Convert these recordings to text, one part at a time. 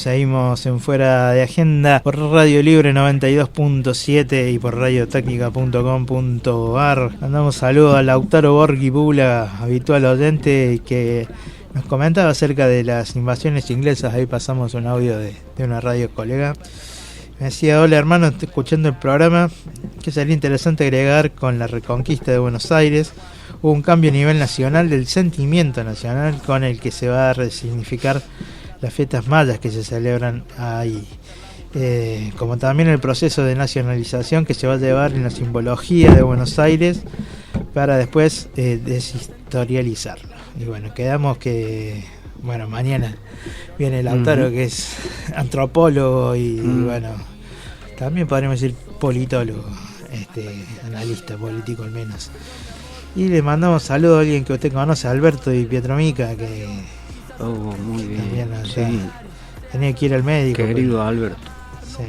seguimos en Fuera de Agenda por Radio Libre 92.7 y por radiotecnica.com.ar. Mandamos saludos a Lautaro Borghi Bula, habitual oyente, que nos comentaba acerca de las invasiones inglesas. Ahí pasamos un audio de una radio colega. Me decía: hola hermano, estoy escuchando el programa, que sería interesante agregar con la reconquista de Buenos Aires. Hubo un cambio a nivel nacional del sentimiento nacional con el que se va a resignificar las fiestas mayas que se celebran ahí, como también el proceso de nacionalización que se va a llevar en la simbología de Buenos Aires para después deshistorializarlo. Y bueno, quedamos que, bueno, mañana viene Lautaro, que es antropólogo y bueno, también podríamos decir politólogo, analista político al menos. Y le mandamos saludos a alguien que usted conoce, Alberto y Pietromica, que muy bien, sí, tenía que ir al médico. Querido Alberto. Sí,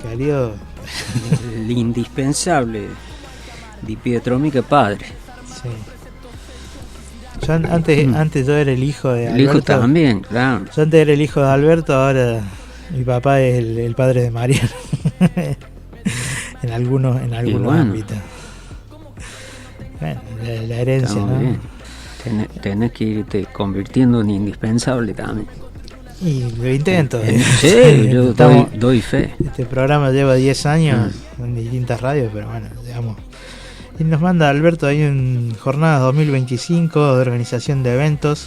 querido. El indispensable de Pietromica padre. Sí. Yo antes yo era el hijo de Alberto. El hijo también, claro. Yo antes era el hijo de Alberto, ahora mi papá es el padre de Mariano. en algunos ámbitos. Bueno, la herencia, ¿no? Bien. Tenés que irte convirtiendo en indispensable también. Y lo intento. Sí, yo doy fe. Este programa lleva 10 años en distintas radios, pero bueno, digamos. Y nos manda Alberto ahí en jornadas 2025 de organización de eventos,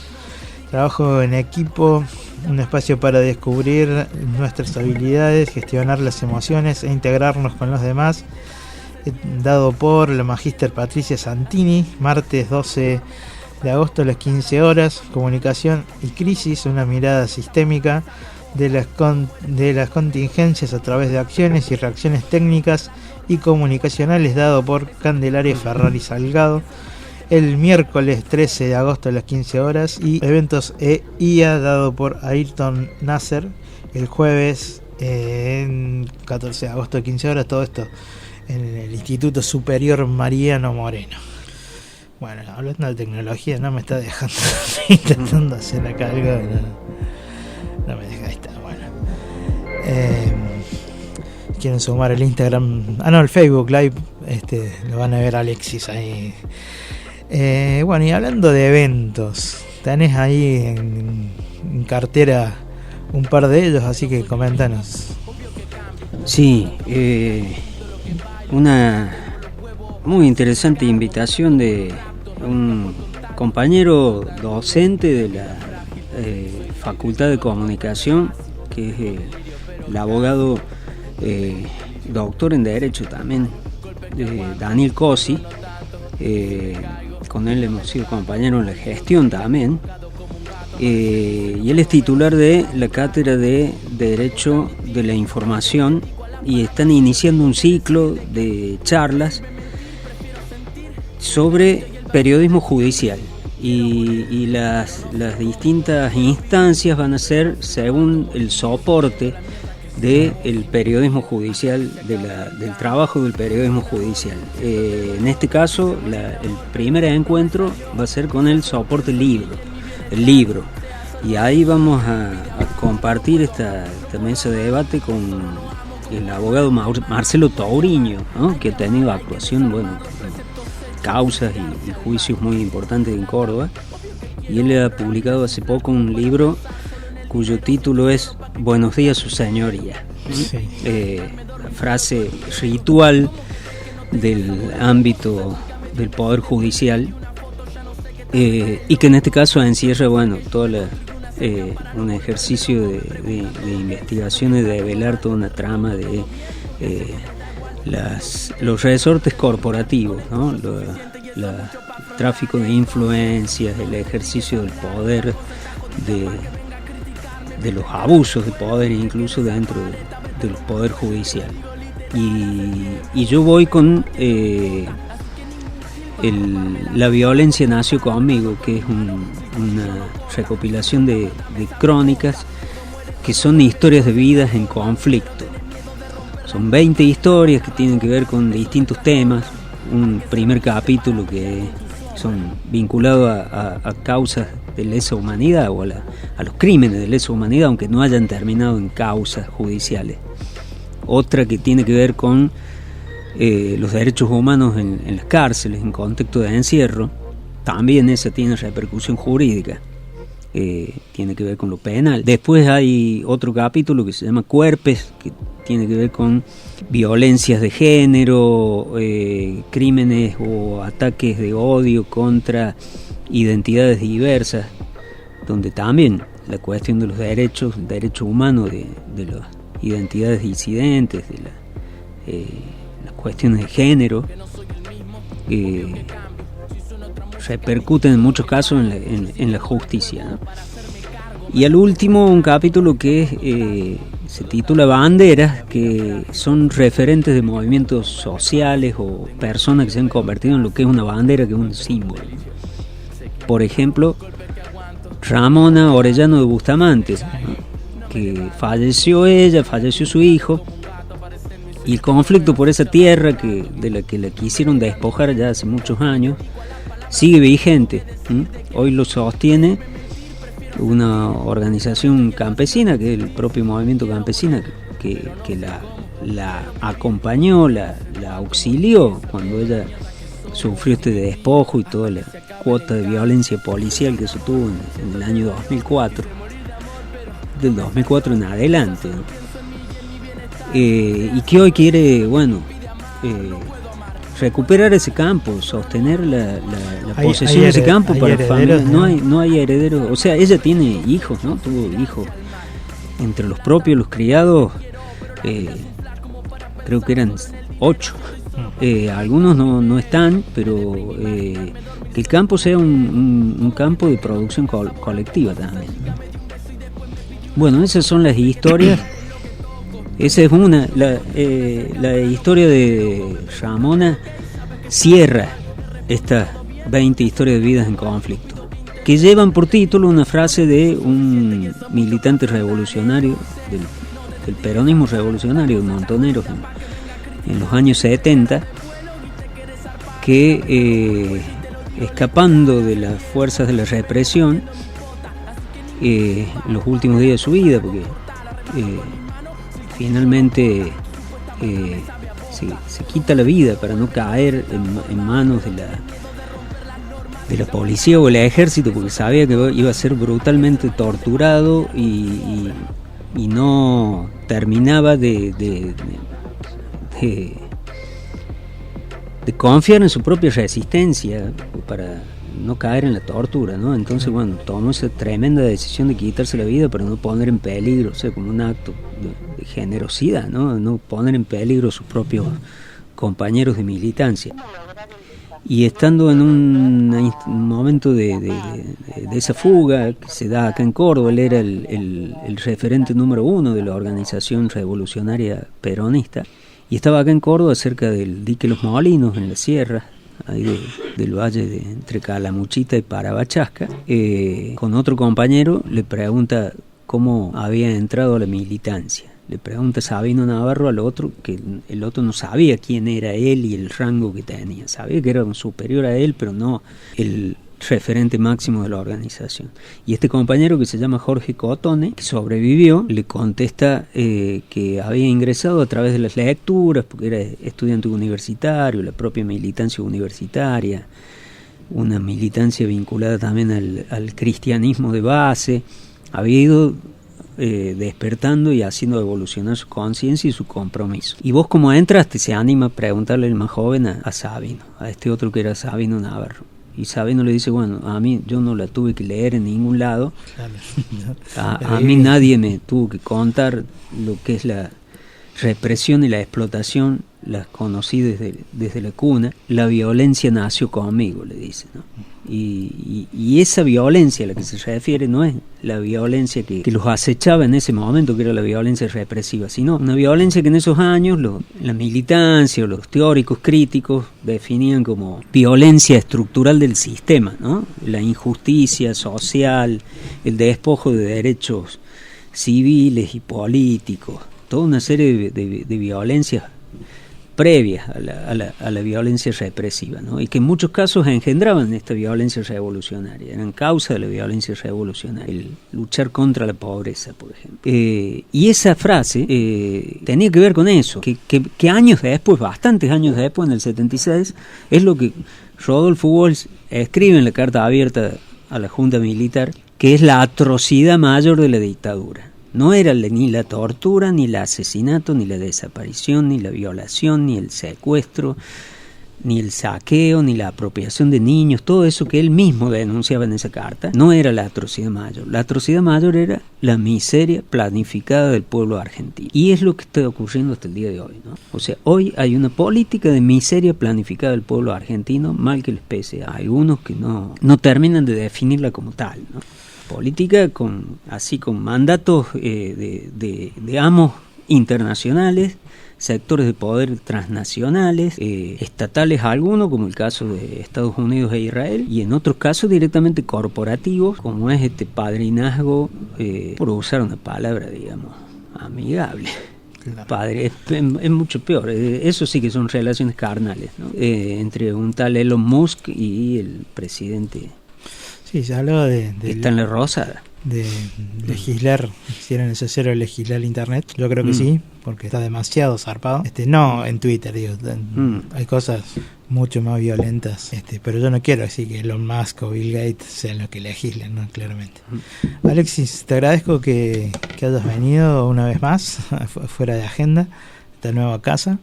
trabajo en equipo, un espacio para descubrir nuestras habilidades, gestionar las emociones e integrarnos con los demás, dado por la magíster Patricia Santini, martes 12 de agosto a las 15 horas, comunicación y crisis, una mirada sistémica de las contingencias a través de acciones y reacciones técnicas y comunicacionales, dado por Candelaria Ferrari Salgado, el miércoles 13 de agosto a las 15 horas, y eventos IA, dado por Ayrton Nasser, el jueves 14 de agosto a 15 horas, todo esto en el Instituto Superior Mariano Moreno. Bueno, hablando de tecnología, no me está dejando, intentando hacer acá algo, no me deja estar. Bueno, quieren sumar el Instagram, el Facebook Live, lo van a ver Alexis ahí. Bueno, y hablando de eventos, tenés ahí en cartera un par de ellos, así que coméntanos. Sí, una muy interesante invitación de un compañero docente de la Facultad de Comunicación, que es el abogado doctor en Derecho también, Daniel Cosi. Con él hemos sido compañeros en la gestión también, y él es titular de la Cátedra de Derecho de la Información, y están iniciando un ciclo de charlas sobre periodismo judicial, y las distintas instancias van a ser según el soporte del periodismo judicial, del trabajo del periodismo judicial. En este caso, el primer encuentro va a ser con el soporte el libro, y ahí vamos a compartir esta mesa de debate con el abogado Marcelo Touriño, ¿no? Que ha tenido actuación, causas y juicios muy importantes en Córdoba, y él ha publicado hace poco un libro cuyo título es Buenos días, su señoría. Sí. Frase ritual del ámbito del Poder Judicial, y que en este caso encierra toda un ejercicio de investigación y de develar toda una trama de los resortes corporativos, ¿no? El tráfico de influencias, el ejercicio del poder, de los abusos de poder incluso dentro del poder judicial. Y yo voy con La violencia nació conmigo, que es una recopilación de crónicas que son historias de vidas en conflicto. Son 20 historias que tienen que ver con distintos temas. Un primer capítulo que son vinculados a causas de lesa humanidad o a los crímenes de lesa humanidad, aunque no hayan terminado en causas judiciales. Otra que tiene que ver con los derechos humanos en las cárceles, en contexto de encierro, también esa tiene repercusión jurídica, tiene que ver con lo penal. Después hay otro capítulo que se llama Cuerpes, que tiene que ver con violencias de género, crímenes o ataques de odio contra identidades diversas, donde también la cuestión de los derechos humanos de las identidades disidentes, de las cuestiones de género, repercuten en muchos casos en la justicia, ¿no? Y al último, un capítulo que se titula Banderas, que son referentes de movimientos sociales o personas que se han convertido en lo que es una bandera, que es un símbolo. Por ejemplo, Ramona Orellano de Bustamante, ¿no? Que falleció su hijo, y el conflicto por esa tierra de la que la quisieron despojar ya hace muchos años sigue vigente. Hoy lo sostiene una organización campesina, que es el propio movimiento campesino, que la acompañó, la auxilió cuando ella sufrió este despojo y toda la cuota de violencia policial que se tuvo en el año 2004, del 2004 en adelante, ¿no? Y que hoy quiere, recuperar ese campo, sostener la posesión de ese campo para familia. No hay herederos, o sea, ella tiene hijos, ¿no? Tuvo hijos. Entre los propios, los criados, creo que eran 8. Algunos no están, pero que el campo sea un campo de producción colectiva también. Bueno, esas son las historias. Esa es la historia de Ramona cierra estas 20 historias de vidas en conflicto, que llevan por título una frase de un militante revolucionario del peronismo revolucionario, de Montoneros, en los años 70, que escapando de las fuerzas de la represión en los últimos días de su vida, porque finalmente se quita la vida para no caer en manos de la policía o el ejército, porque sabía que iba a ser brutalmente torturado y no terminaba de confiar en su propia resistencia para no caer en la tortura, ¿no? Entonces, tomó esa tremenda decisión de quitarse la vida para no poner en peligro, o sea, como un acto de generosidad, ¿no? No poner en peligro a sus propios compañeros de militancia. Y estando en un momento de esa fuga que se da acá en Córdoba, él era el referente número 1 de la organización revolucionaria peronista, y estaba acá en Córdoba, cerca del dique Los Molinos, en la sierra, ahí del valle entre Calamuchita y Parabachasca. Con otro compañero le pregunta cómo había entrado a la militancia. Le pregunta Sabino Navarro al otro, que el otro no sabía quién era él y el rango que tenía. Sabía que era un superior a él, pero no el referente máximo de la organización. Y este compañero, que se llama Jorge Cotone, que sobrevivió, le contesta que había ingresado a través de las lecturas, porque era estudiante universitario, la propia militancia universitaria, una militancia vinculada también al cristianismo de base. Había ido despertando y haciendo evolucionar su conciencia y su compromiso. Y vos, como entraste, se anima a preguntarle el más joven a Sabino, a este otro que era Sabino Navarro. Y Sabino le dice, a mí yo no la tuve que leer en ningún lado, a mí nadie me tuvo que contar lo que es la represión y la explotación, las conocí desde la cuna, la violencia nació conmigo, le dice, ¿no? Y esa violencia a la que se refiere no es la violencia que los acechaba en ese momento, que era la violencia represiva, sino una violencia que en esos años la militancia o los teóricos críticos definían como violencia estructural del sistema, ¿no? La injusticia social, el despojo de derechos civiles y políticos, toda una serie de violencias previas a la violencia represiva, ¿no? Y que en muchos casos engendraban esta violencia revolucionaria, eran causa de la violencia revolucionaria, el luchar contra la pobreza, por ejemplo. Y esa frase tenía que ver con eso, que años después, bastantes años después, en el 76, es lo que Rodolfo Walsh escribe en la carta abierta a la Junta Militar, que es la atrocidad mayor de la dictadura. No era ni la tortura, ni el asesinato, ni la desaparición, ni la violación, ni el secuestro, ni el saqueo, ni la apropiación de niños, todo eso que él mismo denunciaba en esa carta, no era la atrocidad mayor. La atrocidad mayor era la miseria planificada del pueblo argentino. Y es lo que está ocurriendo hasta el día de hoy, ¿no? O sea, hoy hay una política de miseria planificada del pueblo argentino, mal que les pese a algunos que no terminan de definirla como tal, ¿no? Política con mandatos de amos internacionales, sectores de poder transnacionales, estatales algunos, como el caso de Estados Unidos e Israel, y en otros casos directamente corporativos, como es este padrinazgo, por usar una palabra, digamos, amigable. Claro. Padre, es mucho peor. Eso sí que son relaciones carnales, ¿no? Entre un tal Elon Musk y el presidente. Sí, se hablaba de está en la rosada. De legislar, si era necesario legislar internet. Yo creo que sí, porque está demasiado zarpado. No en Twitter, digo, hay cosas mucho más violentas, pero yo no quiero decir que Elon Musk o Bill Gates sean los que legislen, ¿no? Claramente. Alexis, te agradezco que hayas venido una vez más, fuera de agenda, esta nueva casa.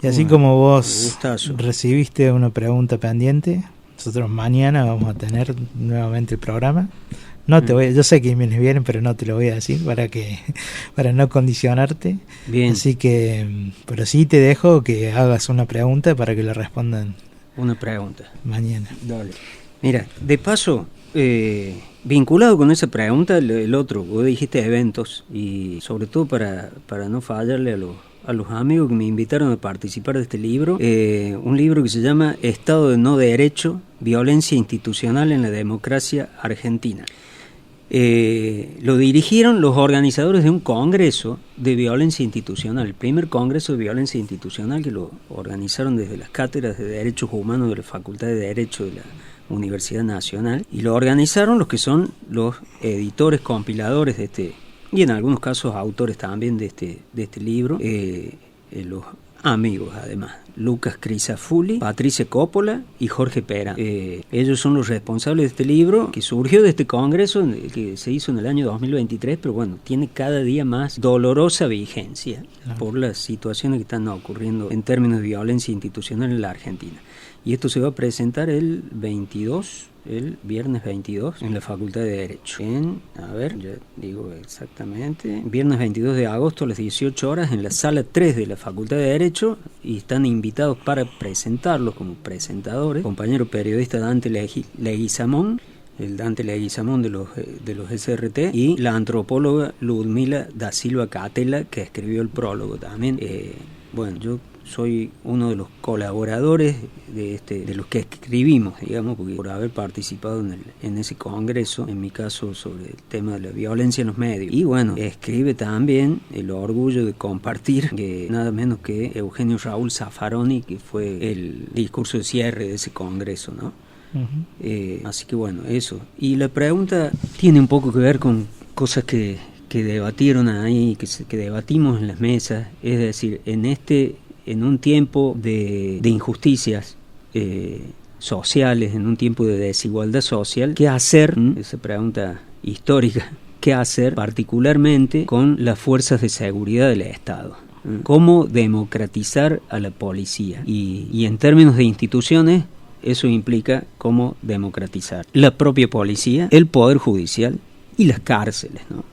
Y así como vos recibiste una pregunta pendiente, nosotros mañana vamos a tener nuevamente el programa. No te voy, yo sé que vienen, pero no te lo voy a decir para no condicionarte. Bien. Así que, pero sí te dejo que hagas una pregunta para que le respondan. Una pregunta. Mañana. Dale. Mira, de paso, vinculado con esa pregunta, el otro, vos dijiste eventos, y sobre todo para no fallarle a los amigos que me invitaron a participar de este libro, un libro que se llama Estado de No Derecho, Violencia Institucional en la Democracia Argentina. Lo dirigieron los organizadores de un congreso de violencia institucional, el primer congreso de violencia institucional, que lo organizaron desde las cátedras de Derechos Humanos de la Facultad de Derecho de la Universidad Nacional, y lo organizaron los que son los editores, compiladores de este, y en algunos casos autores también de este libro, los amigos además, Lucas Crisafulli, Patricia Coppola y Jorge Pera. Ellos son los responsables de este libro, que surgió de este congreso que se hizo en el año 2023, pero bueno, tiene cada día más dolorosa vigencia por las situaciones que están ocurriendo en términos de violencia institucional en la Argentina. Y esto se va a presentar el viernes 22, en la Facultad de Derecho. Ya digo exactamente, viernes 22 de agosto a las 18 horas en la sala 3 de la Facultad de Derecho, y están invitados para presentarlos como presentadores, compañero periodista Dante Leguizamón, el Dante Leguizamón de los SRT, y la antropóloga Ludmila da Silva Catela, que escribió el prólogo también. Yo soy uno de los colaboradores de los que escribimos, digamos, porque por haber participado en ese congreso, en mi caso sobre el tema de la violencia en los medios. Y bueno, escribe también el orgullo de compartir nada menos que Eugenio Raúl Zaffaroni, que fue el discurso de cierre de ese congreso, ¿no? Uh-huh. Así que bueno, eso. Y la pregunta tiene un poco que ver con cosas que debatieron ahí, que debatimos en las mesas, es decir, en un tiempo de injusticias sociales, en un tiempo de desigualdad social, ¿qué hacer? Esa pregunta histórica, ¿qué hacer particularmente con las fuerzas de seguridad del Estado? ¿Cómo democratizar a la policía? Y en términos de instituciones, eso implica cómo democratizar la propia policía, el Poder Judicial y las cárceles, ¿no?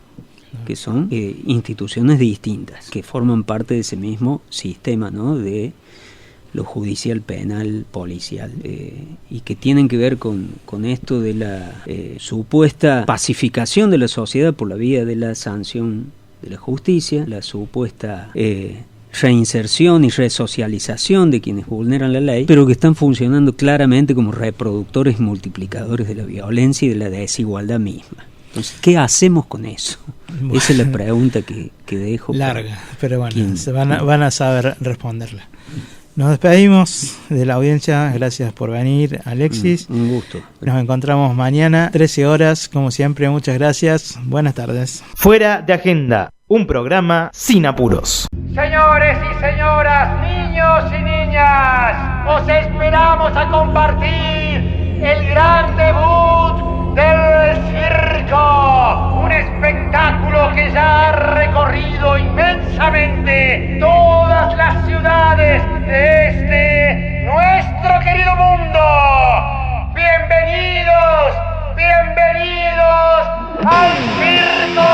Que son instituciones distintas, que forman parte de ese mismo sistema, ¿no? De lo judicial, penal, policial, y que tienen que ver con esto de la supuesta pacificación de la sociedad por la vía de la sanción de la justicia, la supuesta reinserción y resocialización de quienes vulneran la ley, pero que están funcionando claramente como reproductores y multiplicadores de la violencia y de la desigualdad misma. Entonces, ¿qué hacemos con eso? Bueno, esa es la pregunta que dejo. Larga, pero bueno, van a saber responderla. Nos despedimos de la audiencia. Gracias por venir, Alexis. Un gusto. Nos encontramos mañana, 13 horas, como siempre. Muchas gracias. Buenas tardes. Fuera de Agenda, un programa sin apuros. Señores y señoras, niños y niñas, os esperamos a compartir el gran debut del circo. Un espectáculo que ya ha recorrido inmensamente todas las ciudades de este nuestro querido mundo. Bienvenidos, bienvenidos al circo.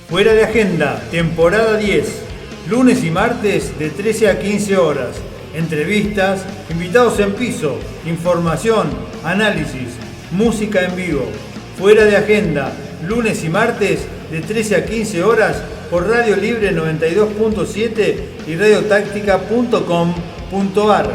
Fuera de Agenda, temporada 10, lunes y martes de 13 a 15 horas. Entrevistas, invitados en piso, información, análisis, música en vivo. Fuera de Agenda, lunes y martes de 13 a 15 horas por Radio Libre 92.7 y radiotáctica.com.ar.